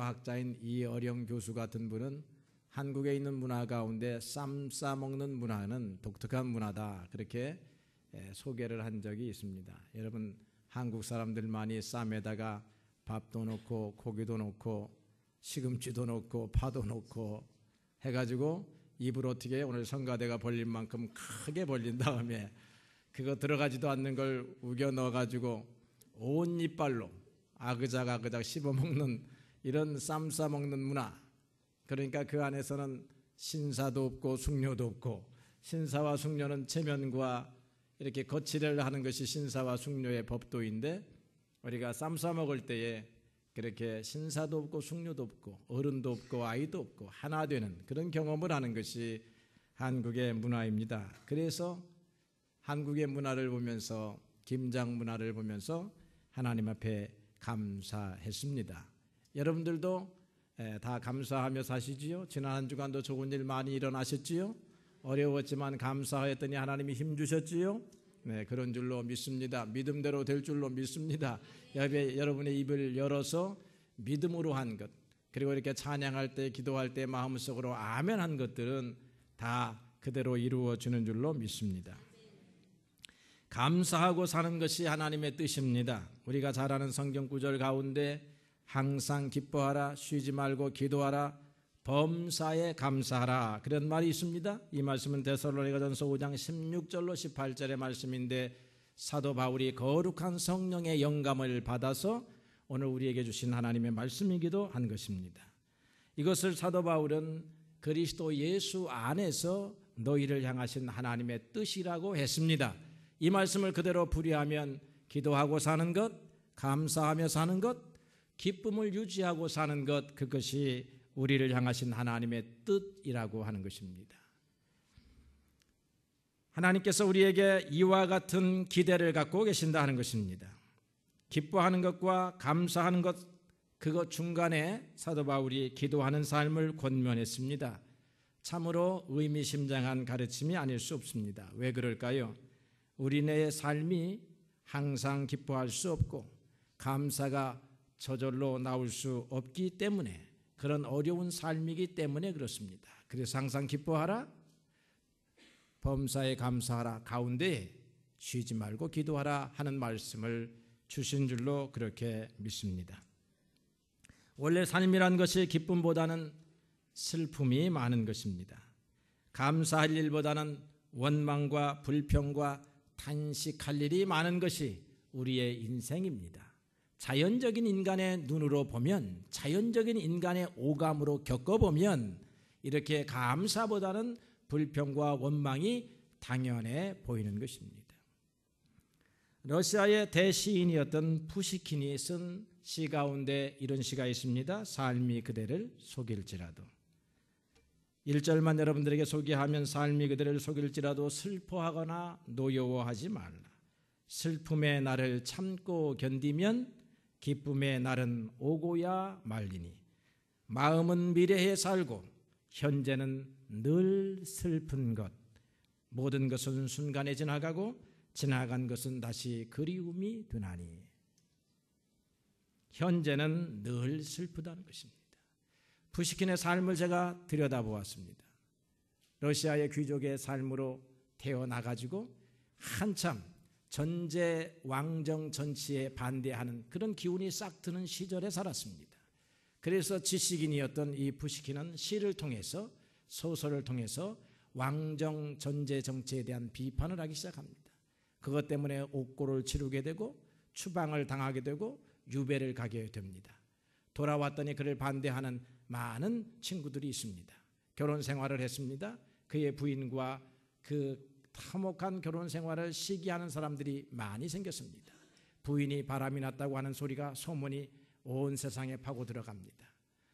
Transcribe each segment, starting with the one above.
문화학자인 이어령 교수 같은 분은 한국에 있는 문화 가운데 쌈 싸먹는 문화는 독특한 문화다, 그렇게 소개를 한 적이 있습니다. 여러분, 한국 사람들만이 쌈에다가 밥도 넣고 고기도 넣고 시금치도 넣고 파도 넣고 해가지고 입을 어떻게 오늘 성가대가 벌린 만큼 크게 벌린 다음에 그거 들어가지도 않는 걸 우겨 넣어가지고 온 이빨로 아그작 씹어먹는 이런 쌈 싸먹는 문화. 그러니까 그 안에서는 신사도 없고 숙녀도 없고, 신사와 숙녀는 체면과 이렇게 거치를 하는 것이 신사와 숙녀의 법도인데, 우리가 쌈 싸먹을 때에 그렇게 신사도 없고 숙녀도 없고 어른도 없고 아이도 없고 하나 되는 그런 경험을 하는 것이 한국의 문화입니다. 그래서 한국의 문화를 보면서, 김장 문화를 보면서 하나님 앞에 감사했습니다. 여러분들도 다 감사하며 사시지요? 지난 한 주간도 좋은 일 많이 일어나셨지요? 어려웠지만 감사했더니 하나님이 힘 주셨지요? 네, 그런 줄로 믿습니다. 믿음대로 될 줄로 믿습니다. 여러분의 입을 열어서 믿음으로 한 것, 그리고 이렇게 찬양할 때, 기도할 때 마음속으로 아멘 한 것들은 다 그대로 이루어지는 줄로 믿습니다. 감사하고 사는 것이 하나님의 뜻입니다. 우리가 잘 아는 성경 구절 가운데 항상 기뻐하라, 쉬지 말고 기도하라, 범사에 감사하라, 그런 말이 있습니다. 이 말씀은 데살로니가전서 5장 16절로 18절의 말씀인데, 사도 바울이 거룩한 성령의 영감을 받아서 오늘 우리에게 주신 하나님의 말씀이기도 한 것입니다. 이것을 사도 바울은 그리스도 예수 안에서 너희를 향하신 하나님의 뜻이라고 했습니다. 이 말씀을 그대로 풀이하면 기도하고 사는 것, 감사하며 사는 것, 기쁨을 유지하고 사는 것, 그것이 우리를 향하신 하나님의 뜻이라고 하는 것입니다. 하나님께서 우리에게 이와 같은 기대를 갖고 계신다 하는 것입니다. 기뻐하는 것과 감사하는 것, 그것 중간에 사도 바울이 기도하는 삶을 권면했습니다. 참으로 의미심장한 가르침이 아닐 수 없습니다. 왜 그럴까요? 우리네 삶이 항상 기뻐할 수 없고 감사가 저절로 나올 수 없기 때문에, 그런 어려운 삶이기 때문에 그렇습니다. 그래서 항상 기뻐하라, 범사에 감사하라 가운데 쉬지 말고 기도하라 하는 말씀을 주신 줄로 그렇게 믿습니다. 원래 삶이란 것이 기쁨보다는 슬픔이 많은 것입니다. 감사할 일보다는 원망과 불평과 탄식할 일이 많은 것이 우리의 인생입니다. 자연적인 인간의 눈으로 보면, 자연적인 인간의 오감으로 겪어보면 이렇게 감사보다는 불평과 원망이 당연해 보이는 것입니다. 러시아의 대시인이었던 푸시킨이 쓴 시 가운데 이런 시가 있습니다. 삶이 그대를 속일지라도. 1절만 여러분들에게 소개하면, 삶이 그대를 속일지라도 슬퍼하거나 노여워하지 말라. 슬픔의 날을 참고 견디면 기쁨의 날은 오고야 말리니, 마음은 미래에 살고 현재는 늘 슬픈 것, 모든 것은 순간에 지나가고 지나간 것은 다시 그리움이 되나니. 현재는 늘 슬프다는 것입니다. 푸시킨의 삶을 제가 들여다보았습니다. 러시아의 귀족의 삶으로 태어나가지고 한참 전제 왕정 전치에 반대하는 그런 기운이 싹 드는 시절에 살았습니다. 그래서 지식인이었던 이 푸시킨은 시를 통해서, 소설을 통해서 왕정 전제 정치에 대한 비판을 하기 시작합니다. 그것 때문에 옥고를 치르게 되고 추방을 당하게 되고 유배를 가게 됩니다. 돌아왔더니 그를 반대하는 많은 친구들이 있습니다. 결혼 생활을 했습니다. 그의 부인과 그 화목한 결혼 생활을 시기하는 사람들이 많이 생겼습니다. 부인이 바람이 났다고 하는 소리가, 소문이 온 세상에 파고 들어갑니다.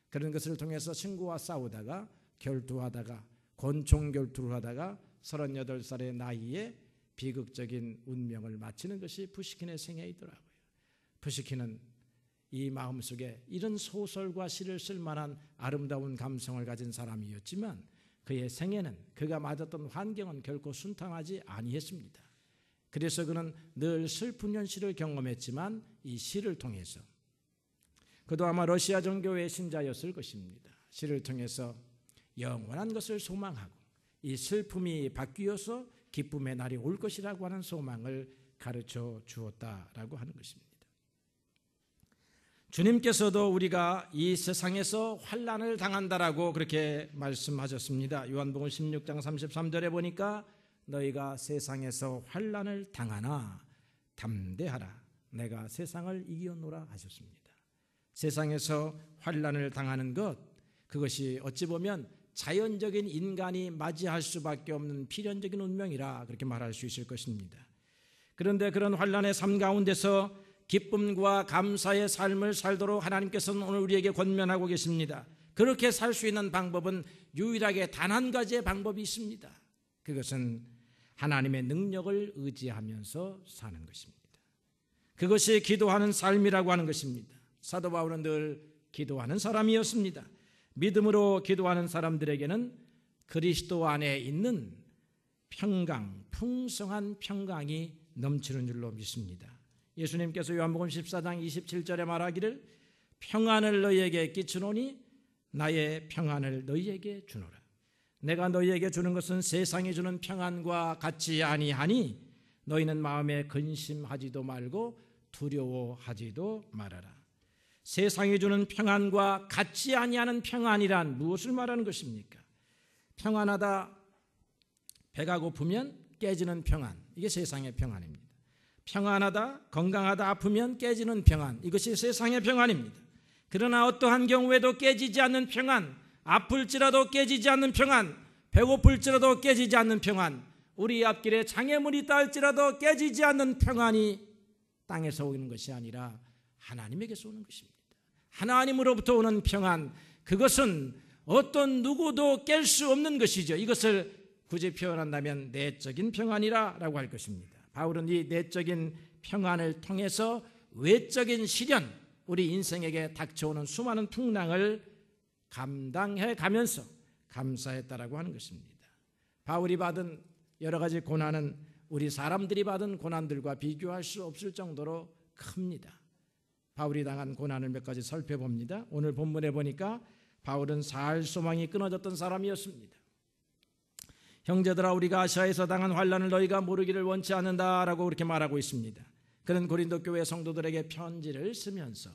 그런 것을 통해서 친구와 싸우다가 결투하다가 권총 결투를 하다가 38살의 나이에 비극적인 운명을 마치는 것이 푸시킨의 생애이더라고요. 푸시킨은 이 마음속에 이런 소설과 시를 쓸 만한 아름다운 감성을 가진 사람이었지만 그의 생애는, 그가 맞았던 환경은 결코 순탄하지 아니했습니다. 그래서 그는 늘 슬픈 현실을 경험했지만 이 시를 통해서 그도 아마 러시아 정교회의 신자였을 것입니다. 시를 통해서 영원한 것을 소망하고 이 슬픔이 바뀌어서 기쁨의 날이 올 것이라고 하는 소망을 가르쳐 주었다라고 하는 것입니다. 주님께서도 우리가 이 세상에서 환난을 당한다라고 그렇게 말씀하셨습니다. 요한복음 16장 33절에 보니까 너희가 세상에서 환난을 당하나 담대하라 내가 세상을 이겨노라 하셨습니다. 세상에서 환난을 당하는 것, 그것이 어찌 보면 자연적인 인간이 맞이할 수밖에 없는 필연적인 운명이라 그렇게 말할 수 있을 것입니다. 그런데 그런 환난의 삶 가운데서 기쁨과 감사의 삶을 살도록 하나님께서는 오늘 우리에게 권면하고 계십니다. 그렇게 살 수 있는 방법은 유일하게 단 한 가지의 방법이 있습니다. 그것은 하나님의 능력을 의지하면서 사는 것입니다. 그것이 기도하는 삶이라고 하는 것입니다. 사도 바울은 늘 기도하는 사람이었습니다. 믿음으로 기도하는 사람들에게는 그리스도 안에 있는 평강, 풍성한 평강이 넘치는 줄로 믿습니다. 예수님께서 요한복음 14장 27절에 말하기를 평안을 너희에게 끼치노니 나의 평안을 너희에게 주노라. 내가 너희에게 주는 것은 세상이 주는 평안과 같지 아니하니 너희는 마음에 근심하지도 말고 두려워하지도 말아라. 세상이 주는 평안과 같지 아니하는 평안이란 무엇을 말하는 것입니까? 평안하다, 배가 고프면 깨지는 평안, 이게 세상의 평안입니다. 평안하다, 건강하다, 아프면 깨지는 평안, 이것이 세상의 평안입니다. 그러나 어떠한 경우에도 깨지지 않는 평안, 아플지라도 깨지지 않는 평안, 배고플지라도 깨지지 않는 평안, 우리 앞길에 장애물이 있다 할지라도 깨지지 않는 평안이 땅에서 오는 것이 아니라 하나님에게서 오는 것입니다. 하나님으로부터 오는 평안, 그것은 어떤 누구도 깰 수 없는 것이죠. 이것을 굳이 표현한다면 내적인 평안이라고 할 것입니다. 바울은 이 내적인 평안을 통해서 외적인 시련, 우리 인생에게 닥쳐오는 수많은 풍랑을 감당해 가면서 감사했다라고 하는 것입니다. 바울이 받은 여러 가지 고난은 우리 사람들이 받은 고난들과 비교할 수 없을 정도로 큽니다. 바울이 당한 고난을 몇 가지 살펴봅니다. 오늘 본문에 보니까 바울은 살 소망이 끊어졌던 사람이었습니다. 형제들아, 우리가 아시아에서 당한 환난을 너희가 모르기를 원치 않는다라고 그렇게 말하고 있습니다. 그는 고린도 교회 성도들에게 편지를 쓰면서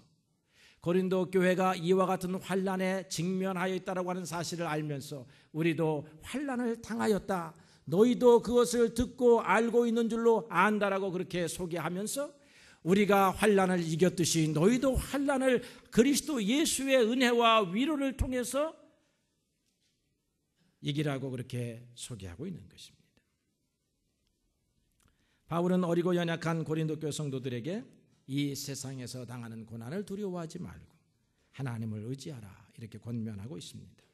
고린도 교회가 이와 같은 환난에 직면하여 있다라고 하는 사실을 알면서 우리도 환난을 당하였다, 너희도 그것을 듣고 알고 있는 줄로 안다라고 그렇게 소개하면서 우리가 환난을 이겼듯이 너희도 환난을 그리스도 예수의 은혜와 위로를 통해서 이기라고 그렇게 소개하고 있는 것입니다. 바울은 어리고 연약한 고린도 교회 성도들에게 이 세상에서 당하는 고난을 두려워하지 말고 하나님을 의지하라 이렇게 권면하고 있습니다.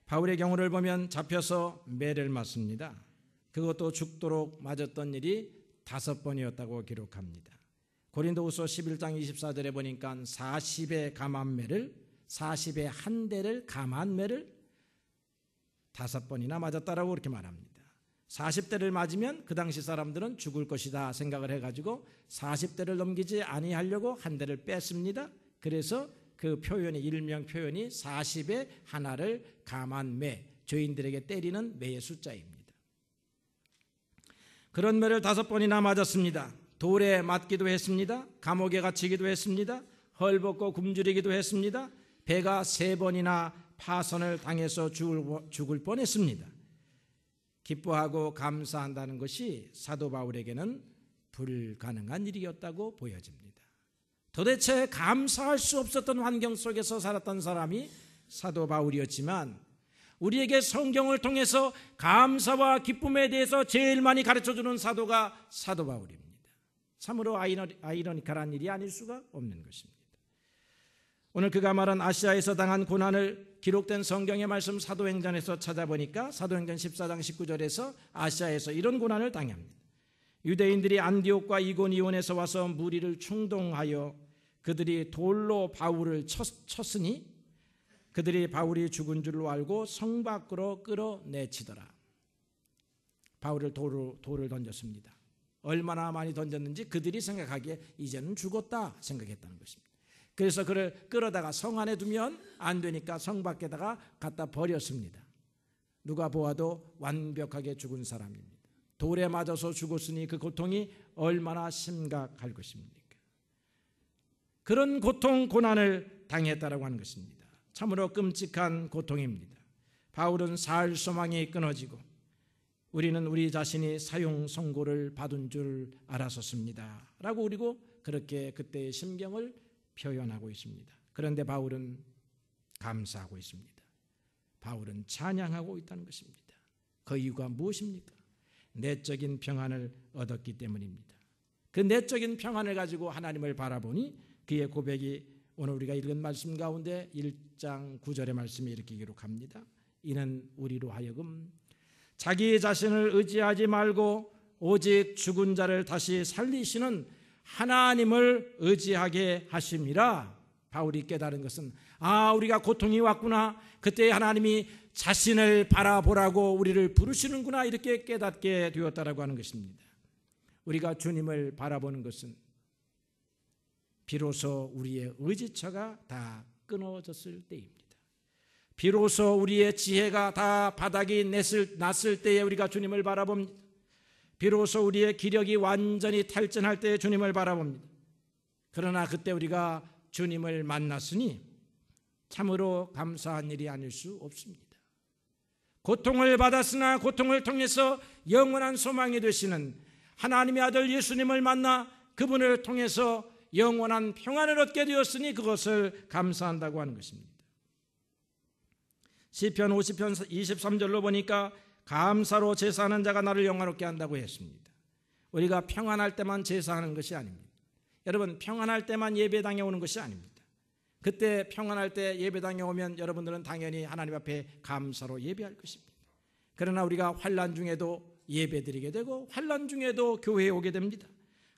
바울의 경우를 보면 잡혀서 매를 맞습니다. 그것도 죽도록 맞았던 일이 5번이었다고 기록합니다. 고린도후서 11장 24절에 보니까 40의 감한매를 40의 한 대를 감한매를 5번이나 맞았다라고 그렇게 말합니다. 40대를 맞으면 그 당시 사람들은 죽을 것이다 생각을 해가지고 40대를 넘기지 아니하려고 한 대를 뺐습니다. 그래서 그 표현이, 일명 표현이 40의 하나를 감한 매, 죄인들에게 때리는 매의 숫자입니다. 그런 매를 5번이나 맞았습니다. 돌에 맞기도 했습니다. 감옥에 갇히기도 했습니다. 헐벗고 굶주리기도 했습니다. 배가 3번이나 파선을 당해서 죽을 뻔했습니다. 기뻐하고 감사한다는 것이 사도 바울에게는 불가능한 일이었다고 보여집니다. 도대체 감사할 수 없었던 환경 속에서 살았던 사람이 사도 바울이었지만 우리에게 성경을 통해서 감사와 기쁨에 대해서 제일 많이 가르쳐주는 사도가 사도 바울입니다. 참으로 아이러니컬한 일이 아닐 수가 없는 것입니다. 오늘 그가 말한 아시아에서 당한 고난을 기록된 성경의 말씀 사도행전에서 찾아보니까 사도행전 14장 19절에서 아시아에서 이런 고난을 당합니다. 유대인들이 안디옥과 이고니온에서 와서 무리를 충동하여 그들이 돌로 바울을 쳤으니 그들이 바울이 죽은 줄로 알고 성 밖으로 끌어내치더라. 바울을 돌을 던졌습니다. 얼마나 많이 던졌는지 그들이 생각하기에 이제는 죽었다 생각했다는 것입니다. 그래서 그를 끌어다가 성 안에 두면 안 되니까 성 밖에다가 갖다 버렸습니다. 누가 보아도 완벽하게 죽은 사람입니다. 돌에 맞아서 죽었으니 그 고통이 얼마나 심각할 것입니까? 그런 고통, 고난을 당했다라고 하는 것입니다. 참으로 끔찍한 고통입니다. 바울은 살 소망이 끊어지고 우리는 우리 자신이 사형 선고를 받은 줄 알았었습니다 라고 그리고 그렇게 그때의 심경을 표현하고 있습니다. 그런데 바울은 감사하고 있습니다. 바울은 찬양하고 있다는 것입니다. 그 이유가 무엇입니까? 내적인 평안을 얻었기 때문입니다. 그 내적인 평안을 가지고 하나님을 바라보니 그의 고백이 오늘 우리가 읽은 말씀 가운데 1장 9절의 말씀이 이렇게 기록합니다. 이는 우리로 하여금 자기 자신을 의지하지 말고 오직 죽은 자를 다시 살리시는 하나님을 의지하게 하심이라. 바울이 깨달은 것은 우리가 고통이 왔구나, 그때 하나님이 자신을 바라보라고 우리를 부르시는구나, 이렇게 깨닫게 되었다라고 하는 것입니다. 우리가 주님을 바라보는 것은 비로소 우리의 의지처가 다 끊어졌을 때입니다. 비로소 우리의 지혜가 다 바닥이 났을 때에 우리가 주님을 바라봅니다. 비로소 우리의 기력이 완전히 탈진할 때에 주님을 바라봅니다. 그러나 그때 우리가 주님을 만났으니 참으로 감사한 일이 아닐 수 없습니다. 고통을 받았으나 고통을 통해서 영원한 소망이 되시는 하나님의 아들 예수님을 만나 그분을 통해서 영원한 평안을 얻게 되었으니 그것을 감사한다고 하는 것입니다. 시편 50편 23절로 보니까 감사로 제사하는 자가 나를 영화롭게 한다고 했습니다. 우리가 평안할 때만 제사하는 것이 아닙니다. 여러분, 평안할 때만 예배당에 오는 것이 아닙니다. 그때 평안할 때 예배당에 오면 여러분들은 당연히 하나님 앞에 감사로 예배할 것입니다. 그러나 우리가 환난 중에도 예배드리게 되고 환난 중에도 교회에 오게 됩니다.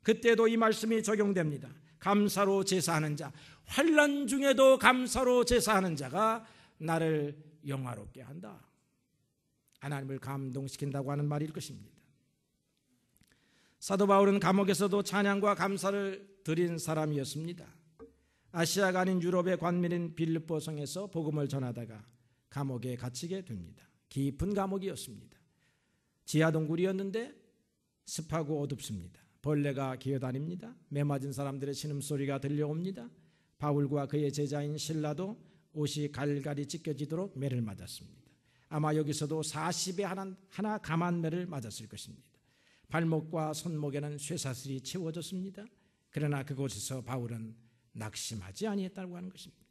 그때도 이 말씀이 적용됩니다. 감사로 제사하는 자, 환난 중에도 감사로 제사하는 자가 나를 영화롭게 한다. 하나님을 감동시킨다고 하는 말일 것입니다. 사도 바울은 감옥에서도 찬양과 감사를 드린 사람이었습니다. 아시아가 아닌 유럽의 관민인 빌립보 성에서 복음을 전하다가 감옥에 갇히게 됩니다. 깊은 감옥이었습니다. 지하 동굴이었는데 습하고 어둡습니다. 벌레가 기어다닙니다. 매맞은 사람들의 신음소리가 들려옵니다. 바울과 그의 제자인 실라도 옷이 갈갈이 찢겨지도록 매를 맞았습니다. 아마 여기서도 40에 하나 감한 매를 맞았을 것입니다. 발목과 손목에는 쇠사슬이 채워졌습니다. 그러나 그곳에서 바울은 낙심하지 아니했다고 하는 것입니다.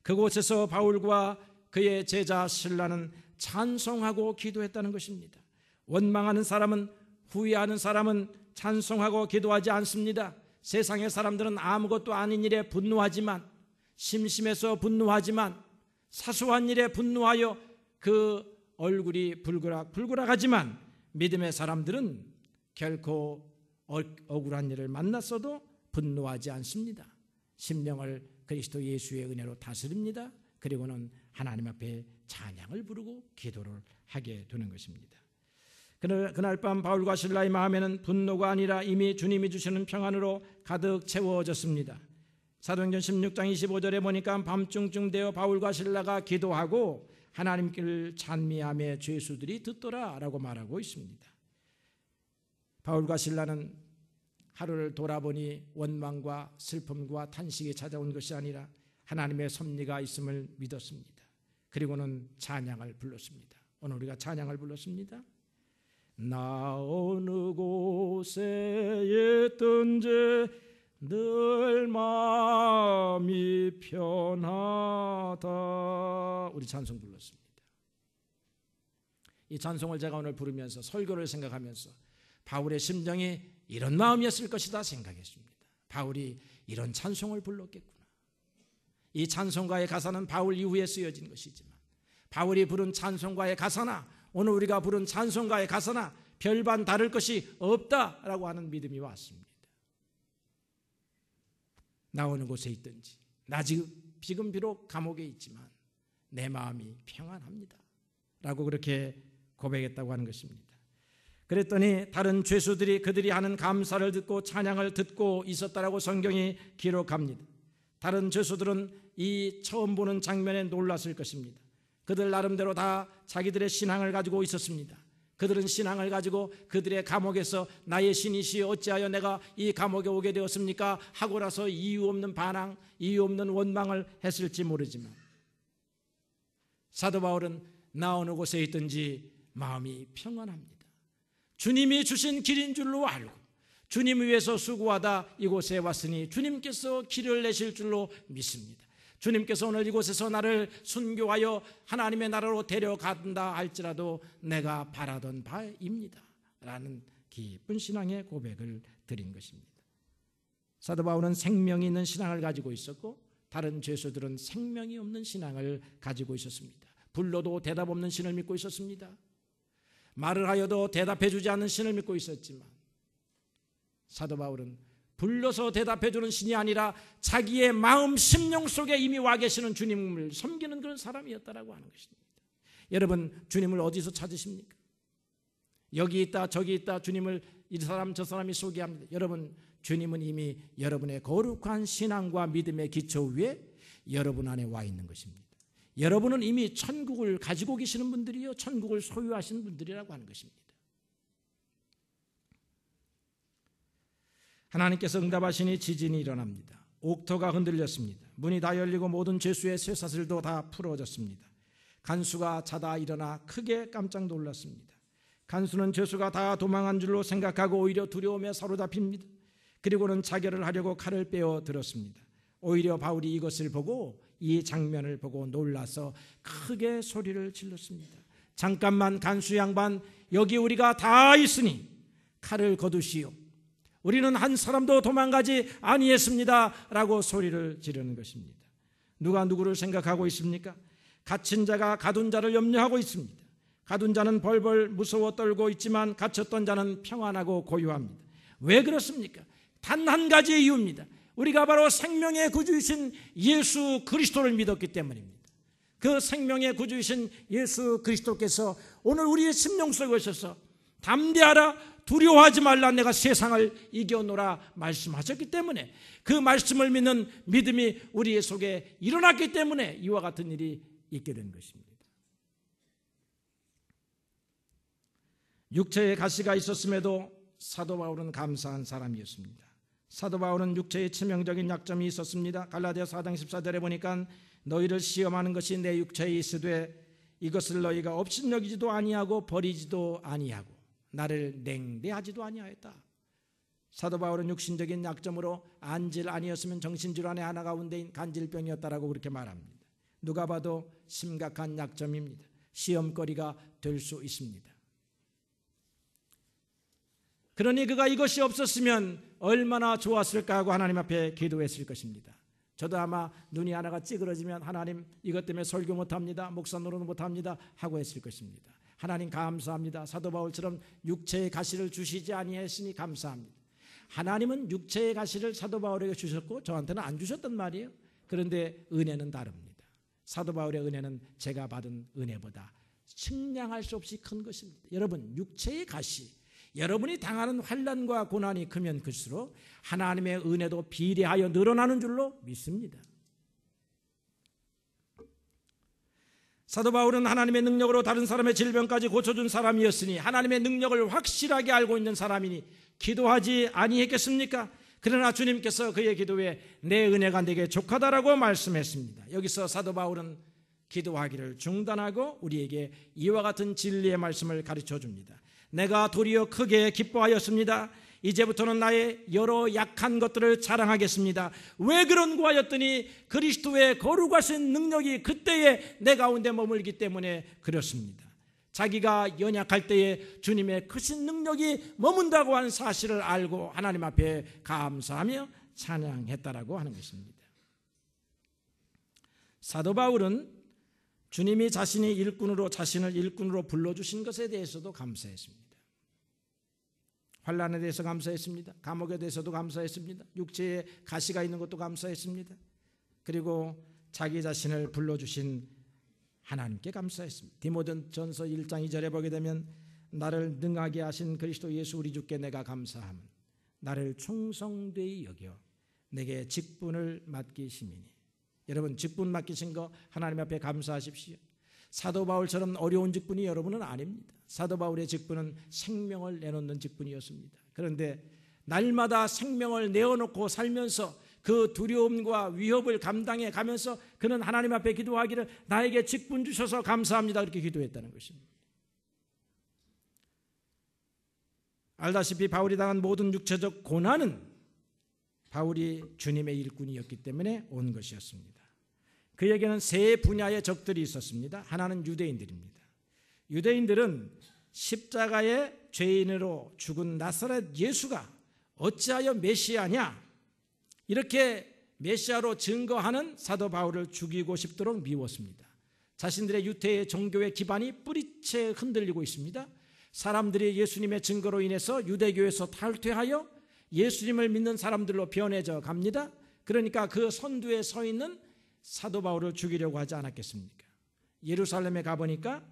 그곳에서 바울과 그의 제자 실라는 찬송하고 기도했다는 것입니다. 원망하는 사람은, 후회하는 사람은 찬송하고 기도하지 않습니다. 세상의 사람들은 아무것도 아닌 일에 분노하지만, 심심해서 분노하지만, 사소한 일에 분노하여 그 얼굴이 불그락불그락하지만 믿음의 사람들은 결코 억울한 일을 만났어도 분노하지 않습니다. 심령을 그리스도 예수의 은혜로 다스립니다. 그리고는 하나님 앞에 찬양을 부르고 기도를 하게 되는 것입니다. 그날 밤 바울과 실라의 마음에는 분노가 아니라 이미 주님이 주시는 평안으로 가득 채워졌습니다. 사도행전 16장 25절에 보니까 밤중쯤 되어 바울과 실라가 기도하고 하나님께를 찬미하며 죄수들이 듣더라 라고 말하고 있습니다. 바울과 실라는 하루를 돌아보니 원망과 슬픔과 탄식이 찾아온 것이 아니라 하나님의 섭리가 있음을 믿었습니다. 그리고는 찬양을 불렀습니다. 오늘 우리가 찬양을 불렀습니다. 나 어느 곳에 있든지 늘 마음이 편하다. 우리 찬송 불렀습니다. 이 찬송을 제가 오늘 부르면서 설교를 생각하면서 바울의 심정이 이런 마음이었을 것이다 생각했습니다. 바울이 이런 찬송을 불렀겠구나. 이 찬송가의 가사는 바울 이후에 쓰여진 것이지만 바울이 부른 찬송가의 가사나 오늘 우리가 부른 찬송가의 가사나 별반 다를 것이 없다라고 하는 믿음이 왔습니다. 나 어느 곳에 있든지 나 지금 비록 감옥에 있지만 내 마음이 평안합니다 라고 그렇게 고백했다고 하는 것입니다. 그랬더니 다른 죄수들이 그들이 하는 감사를 듣고 찬양을 듣고 있었다라고 성경이 기록합니다. 다른 죄수들은 이 처음 보는 장면에 놀랐을 것입니다. 그들 나름대로 다 자기들의 신앙을 가지고 있었습니다. 그들은 신앙을 가지고 그들의 감옥에서 나의 신이시여 어찌하여 내가 이 감옥에 오게 되었습니까? 하고라서 이유 없는 반항, 이유 없는 원망을 했을지 모르지만 사도 바울은 나 어느 곳에 있든지 마음이 평안합니다. 주님이 주신 길인 줄로 알고 주님 위해서 수고하다 이곳에 왔으니 주님께서 길을 내실 줄로 믿습니다. 주님께서 오늘 이곳에서 나를 순교하여 하나님의 나라로 데려간다 할지라도 내가 바라던 바입니다 라는 깊은 신앙의 고백을 드린 것입니다. 사도 바울은 생명이 있는 신앙을 가지고 있었고 다른 죄수들은 생명이 없는 신앙을 가지고 있었습니다. 불러도 대답 없는 신을 믿고 있었습니다. 말을 하여도 대답해 주지 않는 신을 믿고 있었지만 사도 바울은 불러서 대답해 주는 신이 아니라 자기의 마음 심령 속에 이미 와 계시는 주님을 섬기는 그런 사람이었다라고 하는 것입니다. 여러분, 주님을 어디서 찾으십니까? 여기 있다 저기 있다 주님을 이 사람 저 사람이 소개합니다. 여러분, 주님은 이미 여러분의 거룩한 신앙과 믿음의 기초 위에 여러분 안에 와 있는 것입니다. 여러분은 이미 천국을 가지고 계시는 분들이요 천국을 소유하시는 분들이라고 하는 것입니다. 하나님께서 응답하시니 지진이 일어납니다. 옥토가 흔들렸습니다. 문이 다 열리고 모든 죄수의 쇠사슬도 다 풀어졌습니다. 간수가 자다 일어나 크게 깜짝 놀랐습니다. 간수는 죄수가 다 도망한 줄로 생각하고 오히려 두려움에 사로잡힙니다. 그리고는 자결을 하려고 칼을 빼어 들었습니다. 오히려 바울이 이것을 보고 이 장면을 보고 놀라서 크게 소리를 질렀습니다. 잠깐만 간수 양반, 여기 우리가 다 있으니 칼을 거두시오. 우리는 한 사람도 도망가지 아니했습니다 라고 소리를 지르는 것입니다. 누가 누구를 생각하고 있습니까? 갇힌 자가 가둔 자를 염려하고 있습니다. 가둔 자는 벌벌 무서워 떨고 있지만 갇혔던 자는 평안하고 고요합니다. 왜 그렇습니까? 단 한 가지 이유입니다. 우리가 바로 생명의 구주이신 예수 그리스도를 믿었기 때문입니다. 그 생명의 구주이신 예수 그리스도께서 오늘 우리의 심령 속에 오셔서 담대하라, 두려워하지 말라, 내가 세상을 이겨노라 말씀하셨기 때문에 그 말씀을 믿는 믿음이 우리 속에 일어났기 때문에 이와 같은 일이 있게 된 것입니다. 육체의 가시가 있었음에도 사도 바울은 감사한 사람이었습니다. 사도 바울은 육체의 치명적인 약점이 있었습니다. 갈라디아서 4장 14절에 보니까 너희를 시험하는 것이 내 육체에 있으되 이것을 너희가 업신여기지도 아니하고 버리지도 아니하고 나를 냉대하지도 아니하였다. 사도 바울은 육신적인 약점으로 안질 아니었으면 정신질환의 하나 가운데인 간질병이었다라고 그렇게 말합니다. 누가 봐도 심각한 약점입니다. 시험거리가 될 수 있습니다. 그러니 그가 이것이 없었으면 얼마나 좋았을까 하고 하나님 앞에 기도했을 것입니다. 저도 아마 눈이 하나가 찌그러지면 하나님 이것 때문에 설교 못합니다, 목사 노릇 못합니다 하고 했을 것입니다. 하나님 감사합니다. 사도 바울처럼 육체의 가시를 주시지 아니하시니 감사합니다. 하나님은 육체의 가시를 사도 바울에게 주셨고 저한테는 안 주셨단 말이에요. 그런데 은혜는 다릅니다. 사도 바울의 은혜는 제가 받은 은혜보다 측량할 수 없이 큰 것입니다. 여러분, 육체의 가시, 여러분이 당하는 환난과 고난이 크면 클수록 하나님의 은혜도 비례하여 늘어나는 줄로 믿습니다. 사도 바울은 하나님의 능력으로 다른 사람의 질병까지 고쳐준 사람이었으니 하나님의 능력을 확실하게 알고 있는 사람이니 기도하지 아니했겠습니까? 그러나 주님께서 그의 기도에 내 은혜가 내게 족하다라고 말씀했습니다. 여기서 사도 바울은 기도하기를 중단하고 우리에게 이와 같은 진리의 말씀을 가르쳐 줍니다. 내가 도리어 크게 기뻐하였습니다. 이제부터는 나의 여러 약한 것들을 자랑하겠습니다. 왜 그런가 하였더니 그리스도의 거룩하신 능력이 그때에 내 가운데 머물기 때문에 그렇습니다. 자기가 연약할 때에 주님의 크신 능력이 머문다고 하는 사실을 알고 하나님 앞에 감사하며 찬양했다라고 하는 것입니다. 사도 바울은 주님이 자신을 일꾼으로 불러주신 것에 대해서도 감사했습니다. 환난에 대해서 감사했습니다. 감옥에 대해서도 감사했습니다. 육체에 가시가 있는 것도 감사했습니다. 그리고 자기 자신을 불러주신 하나님께 감사했습니다. 디모데전서 1장 2절에 보게 되면 나를 능하게 하신 그리스도 예수 우리 주께 내가 감사함은 나를 충성되이 여겨 내게 직분을 맡기심이니. 여러분, 직분 맡기신 거 하나님 앞에 감사하십시오. 사도 바울처럼 어려운 직분이 여러분은 아닙니다. 사도 바울의 직분은 생명을 내놓는 직분이었습니다. 그런데 날마다 생명을 내어놓고 살면서 그 두려움과 위협을 감당해 가면서 그는 하나님 앞에 기도하기를 나에게 직분 주셔서 감사합니다, 그렇게 기도했다는 것입니다. 알다시피 바울이 당한 모든 육체적 고난은 바울이 주님의 일꾼이었기 때문에 온 것이었습니다. 그에게는 세 분야의 적들이 있었습니다. 하나는 유대인들입니다. 유대인들은 십자가의 죄인으로 죽은 나사렛 예수가 어찌하여 메시아냐, 이렇게 메시아로 증거하는 사도 바울을 죽이고 싶도록 미웠습니다. 자신들의 유대의 종교의 기반이 뿌리채 흔들리고 있습니다. 사람들이 예수님의 증거로 인해서 유대교에서 탈퇴하여 예수님을 믿는 사람들로 변해져 갑니다. 그러니까 그 선두에 서 있는 사도 바울을 죽이려고 하지 않았겠습니까? 예루살렘에 가보니까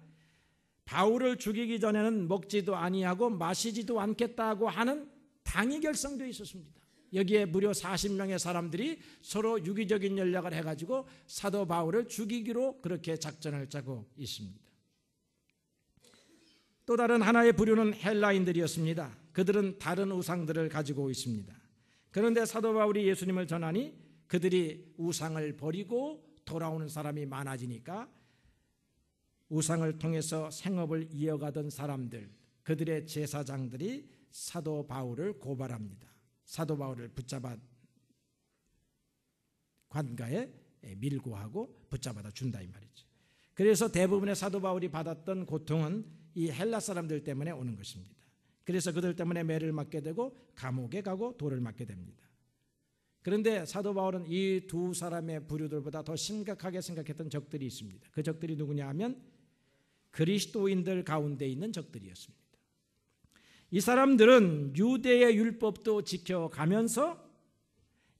바울을 죽이기 전에는 먹지도 아니하고 마시지도 않겠다고 하는 당이 결성되어 있었습니다. 여기에 무려 40명의 사람들이 서로 유기적인 연락을 해가지고 사도 바울을 죽이기로 그렇게 작전을 짜고 있습니다. 또 다른 하나의 부류는 헬라인들이었습니다. 그들은 다른 우상들을 가지고 있습니다. 그런데 사도 바울이 예수님을 전하니 그들이 우상을 버리고 돌아오는 사람이 많아지니까 우상을 통해서 생업을 이어가던 사람들, 그들의 제사장들이 사도 바울을 고발합니다. 사도 바울을 붙잡아 관가에 밀고 하고 붙잡아다 준다 이 말이죠. 그래서 대부분의 사도 바울이 받았던 고통은 이 헬라 사람들 때문에 오는 것입니다. 그래서 그들 때문에 매를 맞게 되고 감옥에 가고 돌을 맞게 됩니다. 그런데 사도 바울은 이 두 사람의 부류들보다 더 심각하게 생각했던 적들이 있습니다. 그 적들이 누구냐 하면 그리스도인들 가운데 있는 적들이었습니다. 이 사람들은 유대의 율법도 지켜가면서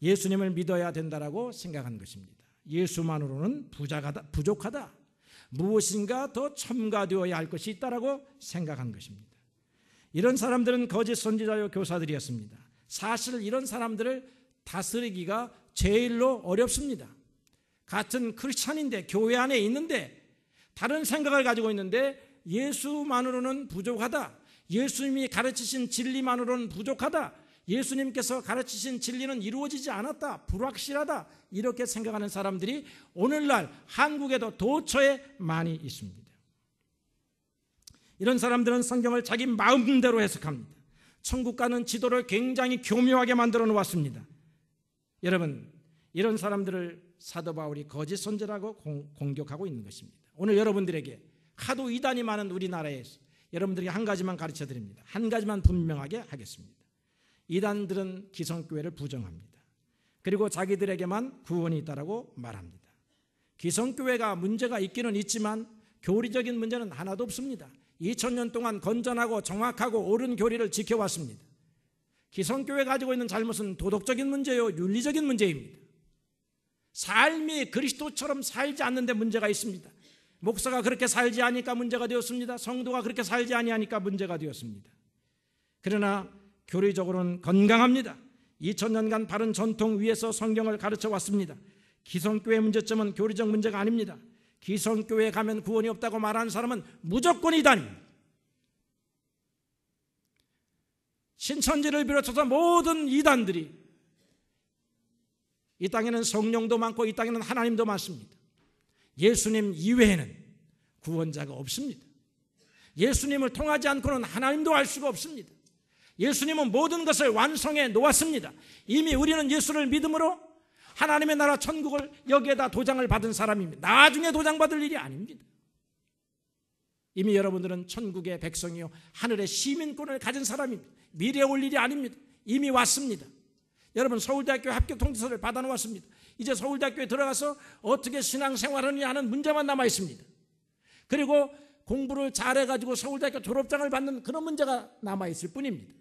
예수님을 믿어야 된다라고 생각한 것입니다. 예수만으로는 부족하다. 무엇인가 더 첨가되어야 할 것이 있다라고 생각한 것입니다. 이런 사람들은 거짓 선지자요 교사들이었습니다. 사실 이런 사람들을 다스리기가 제일로 어렵습니다. 같은 크리스찬인데 교회 안에 있는데 다른 생각을 가지고 있는데 예수만으로는 부족하다. 예수님이 가르치신 진리만으로는 부족하다. 예수님께서 가르치신 진리는 이루어지지 않았다. 불확실하다. 이렇게 생각하는 사람들이 오늘날 한국에도 도처에 많이 있습니다. 이런 사람들은 성경을 자기 마음대로 해석합니다. 천국 가는 지도를 굉장히 교묘하게 만들어 놓았습니다. 여러분, 이런 사람들을 사도 바울이 거짓 선지자라고 공격하고 있는 것입니다. 오늘 여러분들에게 하도 이단이 많은 우리나라에서 여러분들에게 한 가지만 가르쳐 드립니다. 한 가지만 분명하게 하겠습니다. 이단들은 기성교회를 부정합니다. 그리고 자기들에게만 구원이 있다라고 말합니다. 기성교회가 문제가 있기는 있지만 교리적인 문제는 하나도 없습니다. 2000년 동안 건전하고 정확하고 옳은 교리를 지켜왔습니다. 기성교회 가지고 있는 잘못은 도덕적인 문제요, 윤리적인 문제입니다. 삶이 그리스도처럼 살지 않는데 문제가 있습니다. 목사가 그렇게 살지 않으니까 문제가 되었습니다. 성도가 그렇게 살지 아니하니까 문제가 되었습니다. 그러나 교리적으로는 건강합니다. 2000년간 바른 전통 위에서 성경을 가르쳐 왔습니다. 기성교회 문제점은 교리적 문제가 아닙니다. 기성교회에 가면 구원이 없다고 말하는 사람은 무조건 이단입니다. 신천지를 비롯해서 모든 이단들이, 이 땅에는 성령도 많고 이 땅에는 하나님도 많습니다. 예수님 이외에는 구원자가 없습니다. 예수님을 통하지 않고는 하나님도 알 수가 없습니다. 예수님은 모든 것을 완성해 놓았습니다. 이미 우리는 예수를 믿음으로 하나님의 나라 천국을 여기에다 도장을 받은 사람입니다. 나중에 도장받을 일이 아닙니다. 이미 여러분들은 천국의 백성이요 하늘의 시민권을 가진 사람입니다. 미래에 올 일이 아닙니다. 이미 왔습니다. 여러분, 서울대학교 합격 통지서를 받아놓았습니다. 이제 서울대학교에 들어가서 어떻게 신앙생활하느냐 하는 문제만 남아있습니다. 그리고 공부를 잘해가지고 서울대학교 졸업장을 받는 그런 문제가 남아있을 뿐입니다.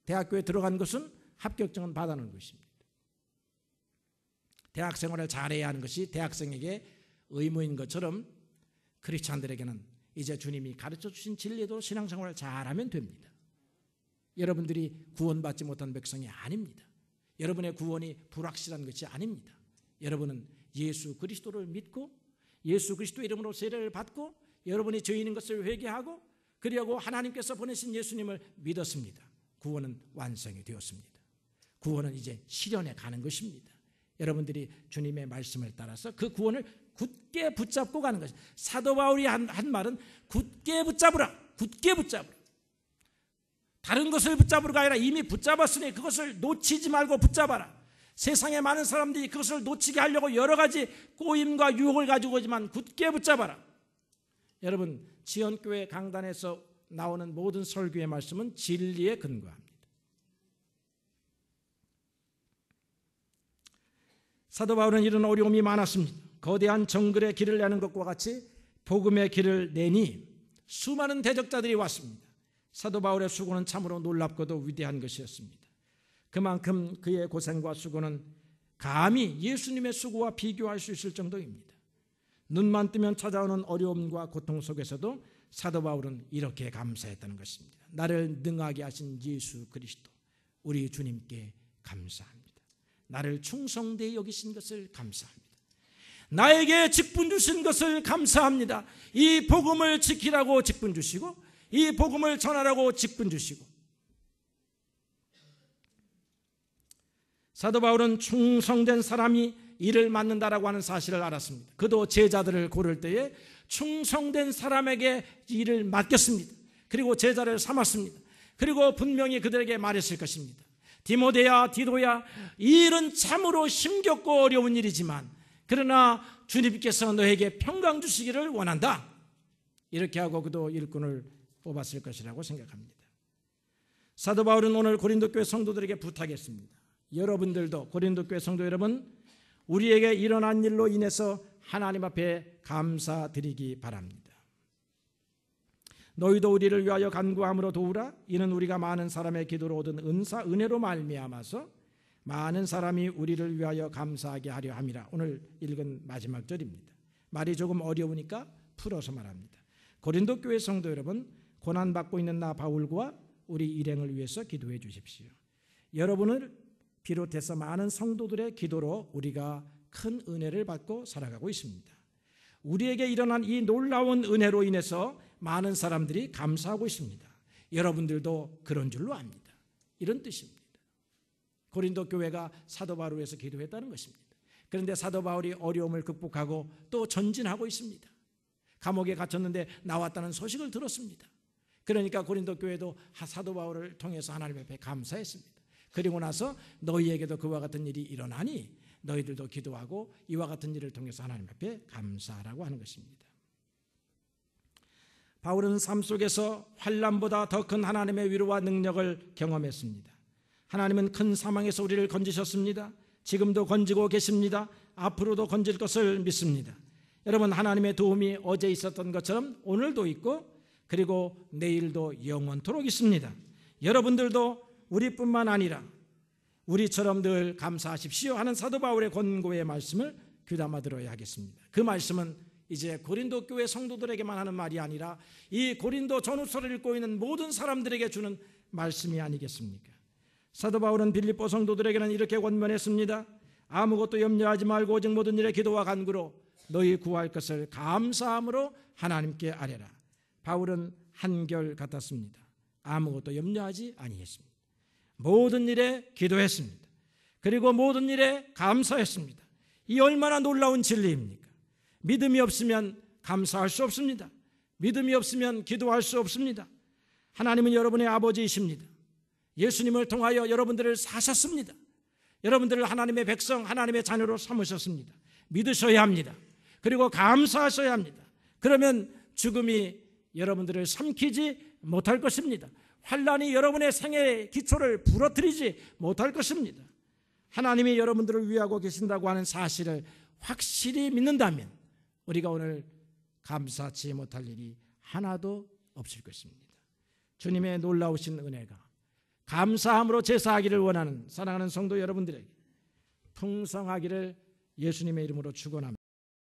대학교에 들어간 것은 합격증은 받아놓은 것입니다. 대학생활을 잘해야 하는 것이 대학생에게 의무인 것처럼 크리스찬들에게는 이제 주님이 가르쳐 주신 진리도 신앙생활을 잘하면 됩니다. 여러분들이 구원받지 못한 백성이 아닙니다. 여러분의 구원이 불확실한 것이 아닙니다. 여러분은 예수 그리스도를 믿고 예수 그리스도 이름으로 세례를 받고 여러분이 죄인인 것을 회개하고 그리하고 하나님께서 보내신 예수님을 믿었습니다. 구원은 완성이 되었습니다. 구원은 이제 실현에 가는 것입니다. 여러분들이 주님의 말씀을 따라서 그 구원을 굳게 붙잡고 가는 것입니다. 사도 바울이 한 말은 굳게 붙잡으라. 굳게 붙잡으라. 다른 것을 붙잡으라가 아니라 이미 붙잡았으니 그것을 놓치지 말고 붙잡아라. 세상에 많은 사람들이 그것을 놓치게 하려고 여러 가지 꼬임과 유혹을 가지고 오지만 굳게 붙잡아라. 여러분, 지연교회 강단에서 나오는 모든 설교의 말씀은 진리에 근거합니다. 사도 바울은 이런 어려움이 많았습니다. 거대한 정글의 길을 내는 것과 같이 복음의 길을 내니 수많은 대적자들이 왔습니다. 사도 바울의 수고는 참으로 놀랍고도 위대한 것이었습니다. 그만큼 그의 고생과 수고는 감히 예수님의 수고와 비교할 수 있을 정도입니다. 눈만 뜨면 찾아오는 어려움과 고통 속에서도 사도 바울은 이렇게 감사했다는 것입니다. 나를 능하게 하신 예수 그리스도 우리 주님께 감사합니다. 나를 충성되이 여기신 것을 감사합니다. 나에게 직분 주신 것을 감사합니다. 이 복음을 지키라고 직분 주시고 이 복음을 전하라고 직분 주시고 사도 바울은 충성된 사람이 일을 맡는다라고 하는 사실을 알았습니다. 그도 제자들을 고를 때에 충성된 사람에게 일을 맡겼습니다. 그리고 제자를 삼았습니다. 그리고 분명히 그들에게 말했을 것입니다. 디모데야, 디도야, 이 일은 참으로 힘겹고 어려운 일이지만 그러나 주님께서 너에게 평강 주시기를 원한다. 이렇게 하고 그도 일꾼을 뽑았을 것이라고 생각합니다. 사도 바울은 오늘 고린도 교회 성도들에게 부탁했습니다. 여러분들도 고린도 교회 성도 여러분, 우리에게 일어난 일로 인해서 하나님 앞에 감사드리기 바랍니다. 너희도 우리를 위하여 간구함으로 도우라. 이는 우리가 많은 사람의 기도로 얻은 은혜로 말미암아서 많은 사람이 우리를 위하여 감사하게 하려 함이라. 오늘 읽은 마지막 절입니다. 말이 조금 어려우니까 풀어서 말합니다. 고린도 교회 성도 여러분, 고난받고 있는 나 바울과 우리 일행을 위해서 기도해 주십시오. 여러분을 비롯해서 많은 성도들의 기도로 우리가 큰 은혜를 받고 살아가고 있습니다. 우리에게 일어난 이 놀라운 은혜로 인해서 많은 사람들이 감사하고 있습니다. 여러분들도 그런 줄로 압니다. 이런 뜻입니다. 고린도 교회가 사도 바울을 위해서 기도했다는 것입니다. 그런데 사도 바울이 어려움을 극복하고 또 전진하고 있습니다. 감옥에 갇혔는데 나왔다는 소식을 들었습니다. 그러니까 고린도 교회도 사도 바울을 통해서 하나님 앞에 감사했습니다. 그리고 나서 너희에게도 그와 같은 일이 일어나니 너희들도 기도하고 이와 같은 일을 통해서 하나님 앞에 감사하라고 하는 것입니다. 바울은 삶 속에서 환난보다 더 큰 하나님의 위로와 능력을 경험했습니다. 하나님은 큰 사망에서 우리를 건지셨습니다. 지금도 건지고 계십니다. 앞으로도 건질 것을 믿습니다. 여러분, 하나님의 도움이 어제 있었던 것처럼 오늘도 있고 그리고 내일도 영원토록 있습니다. 여러분들도 우리뿐만 아니라 우리처럼 늘 감사하십시오 하는 사도 바울의 권고의 말씀을 귀담아 들어야 하겠습니다. 그 말씀은 이제 고린도 교회 성도들에게만 하는 말이 아니라 이 고린도 전후서를 읽고 있는 모든 사람들에게 주는 말씀이 아니겠습니까? 사도 바울은 빌립보 성도들에게는 이렇게 권면했습니다. 아무것도 염려하지 말고 오직 모든 일에 기도와 간구로 너희 구할 것을 감사함으로 하나님께 아뢰라. 바울은 한결같았습니다. 아무것도 염려하지 아니했습니다. 모든 일에 기도했습니다. 그리고 모든 일에 감사했습니다. 이 얼마나 놀라운 진리입니까? 믿음이 없으면 감사할 수 없습니다. 믿음이 없으면 기도할 수 없습니다. 하나님은 여러분의 아버지이십니다. 예수님을 통하여 여러분들을 사셨습니다. 여러분들을 하나님의 백성, 하나님의 자녀로 삼으셨습니다. 믿으셔야 합니다. 그리고 감사하셔야 합니다. 그러면 죽음이 여러분들을 삼키지 못할 것입니다. 환난이 여러분의 생애의 기초를 부러뜨리지 못할 것입니다. 하나님이 여러분들을 위하고 계신다고 하는 사실을 확실히 믿는다면 우리가 오늘 감사치 못할 일이 하나도 없을 것입니다. 주님의 놀라우신 은혜가 감사함으로 제사하기를 원하는 사랑하는 성도 여러분들에게 풍성하기를 예수님의 이름으로 축원합니다.